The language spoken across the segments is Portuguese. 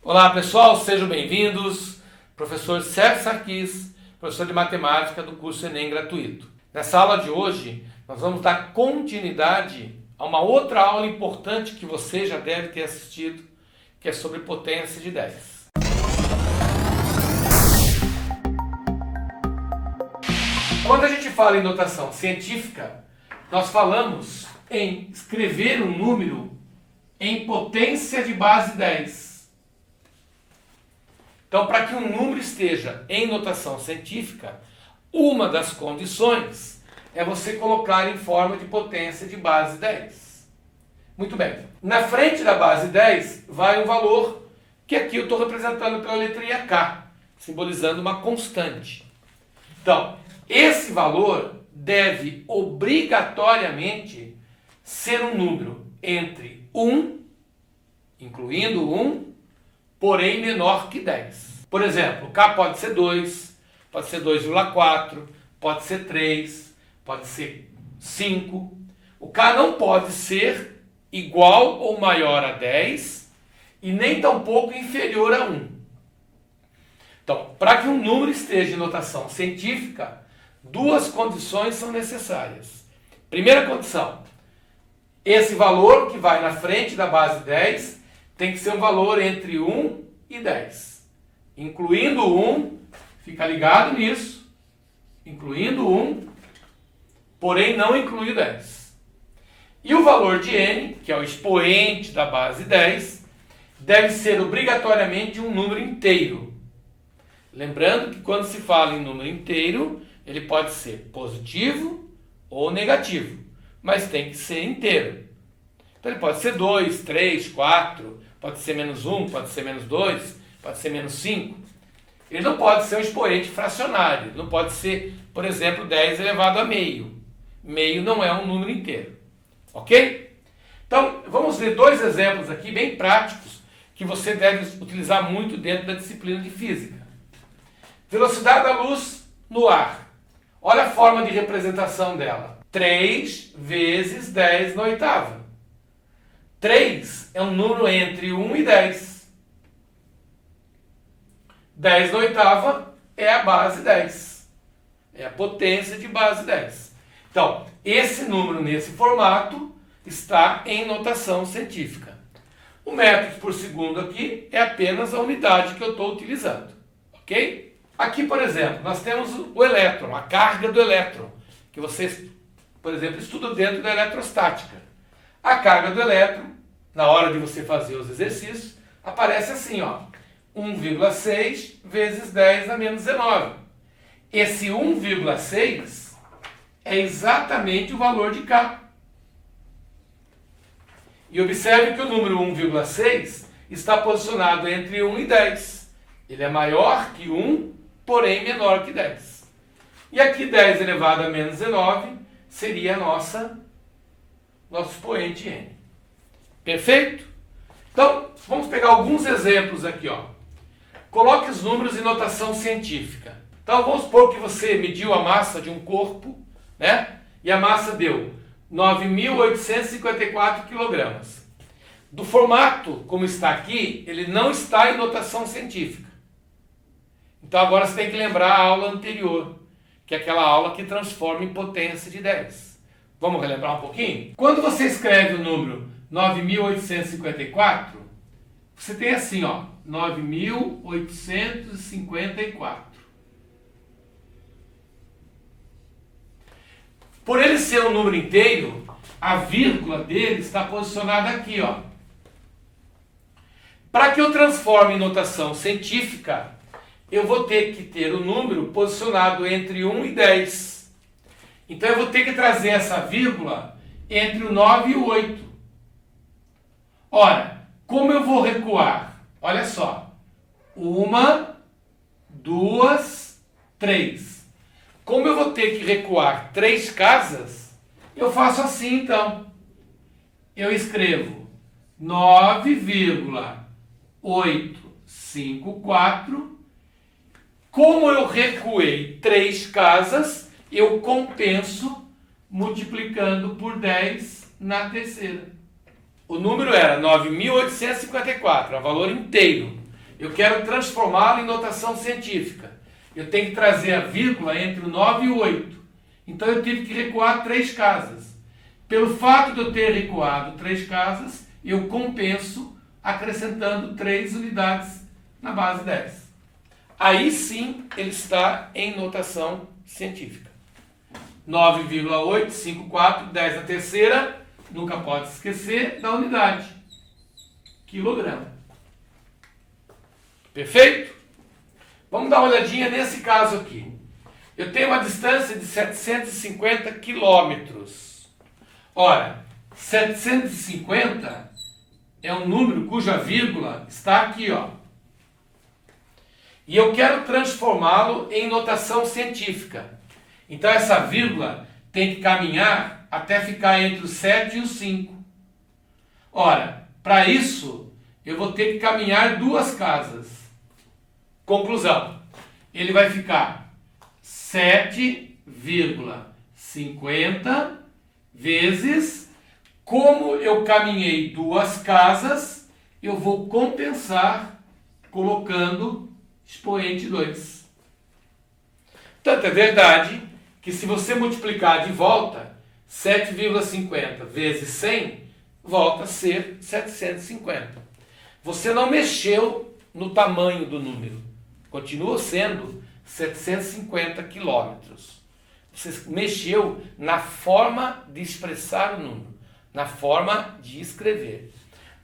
Olá pessoal, sejam bem-vindos. Professor Sérgio Sarquis, professor de matemática do curso Enem gratuito. Nessa aula de hoje, nós vamos dar continuidade a uma outra aula importante que você já deve ter assistido, que é sobre potência de 10. Quando a gente fala em notação científica, nós falamos em escrever um número em potência de base 10. Então, para que um número esteja em notação científica, uma das condições é você colocar em forma de potência de base 10. Muito bem. Na frente da base 10 vai um valor que aqui eu estou representando pela letrinha K, simbolizando uma constante. Então, esse valor deve obrigatoriamente ser um número entre 1, incluindo 1, porém menor que 10. Por exemplo, K pode ser 2, pode ser 2,4, pode ser 3, pode ser 5. O K não pode ser igual ou maior a 10 e nem tampouco inferior a 1. Então, para que um número esteja em notação científica, duas condições são necessárias. Primeira condição, esse valor que vai na frente da base 10 tem que ser um valor entre 1 e 10. Incluindo 1, fica ligado nisso, incluindo 1, porém não inclui 10. E o valor de n, que é o expoente da base 10, deve ser obrigatoriamente um número inteiro. Lembrando que quando se fala em número inteiro, ele pode ser positivo ou negativo, mas tem que ser inteiro. Então ele pode ser 2, 3, 4, pode ser menos 1, pode ser menos 2, pode ser menos 5. Ele não pode ser um expoente fracionário, não pode ser, por exemplo, 10 elevado a meio. Meio não é um número inteiro. Ok? Então, vamos ver dois exemplos aqui bem práticos que você deve utilizar muito dentro da disciplina de física. Velocidade da luz no ar. Olha a forma de representação dela. 3 vezes 10 na oitava. 3 é um número entre 1 e 10. 10 na oitava é a base 10. É a potência de base 10. Então, esse número nesse formato está em notação científica. O metros por segundo aqui é apenas a unidade que eu estou utilizando. Ok? Aqui, por exemplo, nós temos o elétron, a carga do elétron, que vocês, por exemplo, estudam dentro da eletrostática. A carga do elétron, na hora de você fazer os exercícios, aparece assim, ó, 1,6 vezes 10 a menos 19. Esse 1,6 é exatamente o valor de K. E observe que o número 1,6 está posicionado entre 1 e 10. Ele é maior que 1, porém menor que 10. E aqui 10 elevado a menos 19 seria nosso expoente n. Perfeito? Então, vamos pegar alguns exemplos aqui, ó. Coloque os números em notação científica. Então, vamos supor que você mediu a massa de um corpo, né? E a massa deu 9.854 kg. Do formato como está aqui, ele não está em notação científica. Então, agora você tem que lembrar a aula anterior, que é aquela aula que transforma em potência de 10. Vamos relembrar um pouquinho? Quando você escreve o número 9.854, você tem assim, ó, 9.854. Por ele ser um número inteiro, a vírgula dele está posicionada aqui, ó. Para que eu transforme em notação científica, eu vou ter que ter o número posicionado entre 1 e 10. Então eu vou ter que trazer essa vírgula entre o 9 e o 8. Ora, como eu vou recuar? Olha só. 1, 2, 3. Como eu vou ter que recuar 3 casas, eu faço assim então. Eu escrevo 9,854. Como eu recuei 3 casas, eu compenso multiplicando por 10 na terceira. O número era 9.854, é um valor inteiro. eu quero transformá-lo em notação científica. Eu tenho que trazer a vírgula entre o 9 e o 8. Então eu tive que recuar 3 casas. Pelo fato de eu ter recuado 3 casas, eu compenso acrescentando 3 unidades na base 10. Aí sim ele está em notação científica. 9,854, 10 na terceira, nunca pode esquecer da unidade. Quilograma. Perfeito? Vamos dar uma olhadinha nesse caso aqui. Eu tenho uma distância de 750 quilômetros. Ora, 750 é um número cuja vírgula está aqui, ó. E eu quero transformá-lo em notação científica. Então essa vírgula tem que caminhar até ficar entre o 7 e o 5. Ora, para isso, eu vou ter que caminhar 2 casas. Conclusão, ele vai ficar 7,50 vezes, como eu caminhei 2 casas, eu vou compensar colocando expoente 2. Tanto é verdade que se você multiplicar de volta, 7,50 vezes 100, volta a ser 750. Você não mexeu no tamanho do número. Continua sendo 750 quilômetros. Você mexeu na forma de expressar o número, na forma de escrever.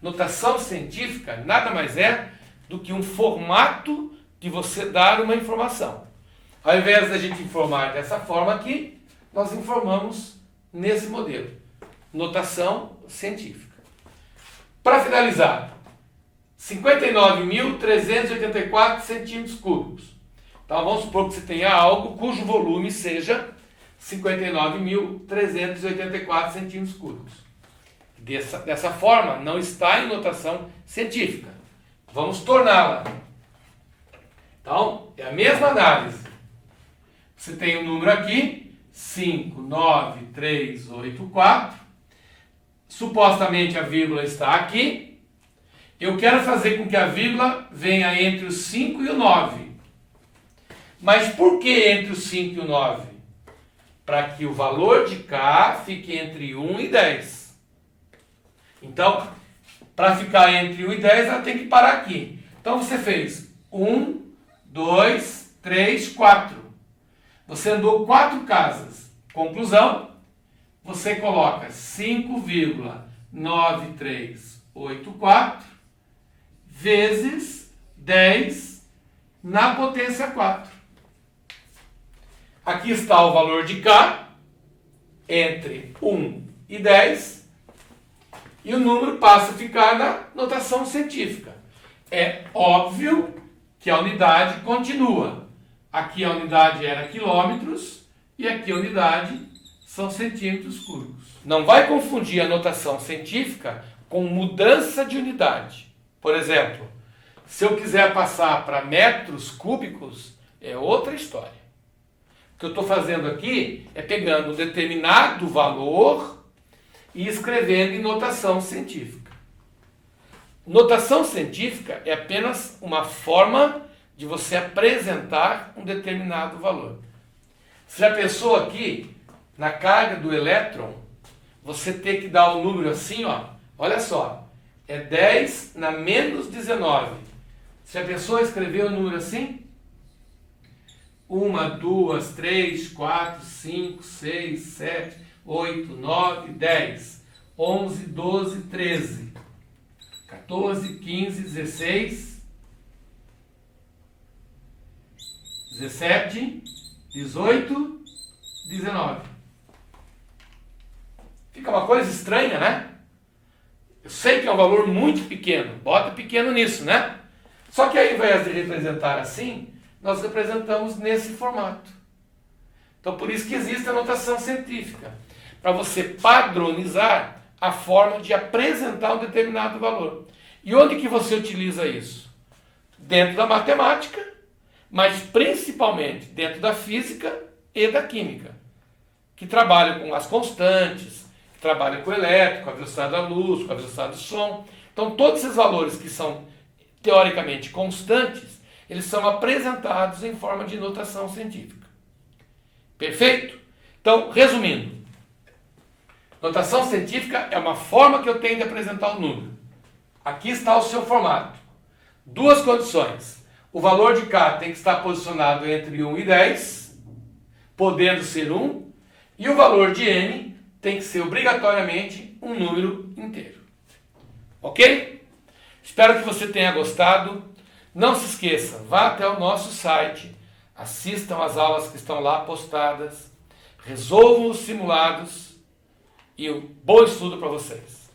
Notação científica nada mais é do que um formato de você dar uma informação. Ao invés da gente informar dessa forma aqui, nós informamos nesse modelo. Notação científica. Para finalizar, 59.384 centímetros cúbicos. Então vamos supor que você tenha algo cujo volume seja 59.384 centímetros cúbicos. Dessa forma, não está em notação científica. Vamos torná-la. Então, é a mesma análise. Você tem um número aqui, 59384. Supostamente a vírgula está aqui. Eu quero fazer com que a vírgula venha entre o 5 e o 9. Mas por que entre o 5 e o 9? Para que o valor de K fique entre 1 e 10. Então, para ficar entre 1 e 10, ela tem que parar aqui. Então você fez 1, 2, 3, 4. Você andou 4 casas. Conclusão, você coloca 5,9384 vezes 10 na potência 4. Aqui está o valor de K entre 1 e 10 e o número passa a ficar na notação científica. É óbvio que a unidade continua. Aqui a unidade era quilômetros e aqui a unidade são centímetros cúbicos. Não vai confundir a notação científica com mudança de unidade. Por exemplo, se eu quiser passar para metros cúbicos, é outra história. O que eu estou fazendo aqui é pegando um determinado valor e escrevendo em notação científica. Notação científica é apenas uma forma de você apresentar um determinado valor. Você já pensou aqui, na carga do elétron, você ter que dar um número assim, ó, olha só, é 10 na menos 19. Você já pensou em escrever um número assim? 1, 2, 3, 4, 5, 6, 7, 8, 9, 10, 11, 12, 13, 14, 15, 16, 17, 18, 19. Fica uma coisa estranha, né? Eu sei que é um valor muito pequeno, bota pequeno nisso, né? Só que ao invés de representar assim, nós representamos nesse formato. Então por isso que existe a notação científica, para você padronizar a forma de apresentar um determinado valor. E onde que você utiliza isso? Dentro da matemática, mas principalmente dentro da física e da química, que trabalham com as constantes, que trabalham com o elétrico, com a velocidade da luz, com a velocidade do som. Então todos esses valores que são teoricamente constantes, eles são apresentados em forma de notação científica. Perfeito? Então, resumindo, notação científica é uma forma que eu tenho de apresentar o número. Aqui está o seu formato. Duas condições. O valor de K tem que estar posicionado entre 1 e 10, podendo ser 1, e o valor de N tem que ser obrigatoriamente um número inteiro. Ok? Espero que você tenha gostado. Não se esqueça, vá até o nosso site, assistam às aulas que estão lá postadas, resolvam os simulados e um bom estudo para vocês.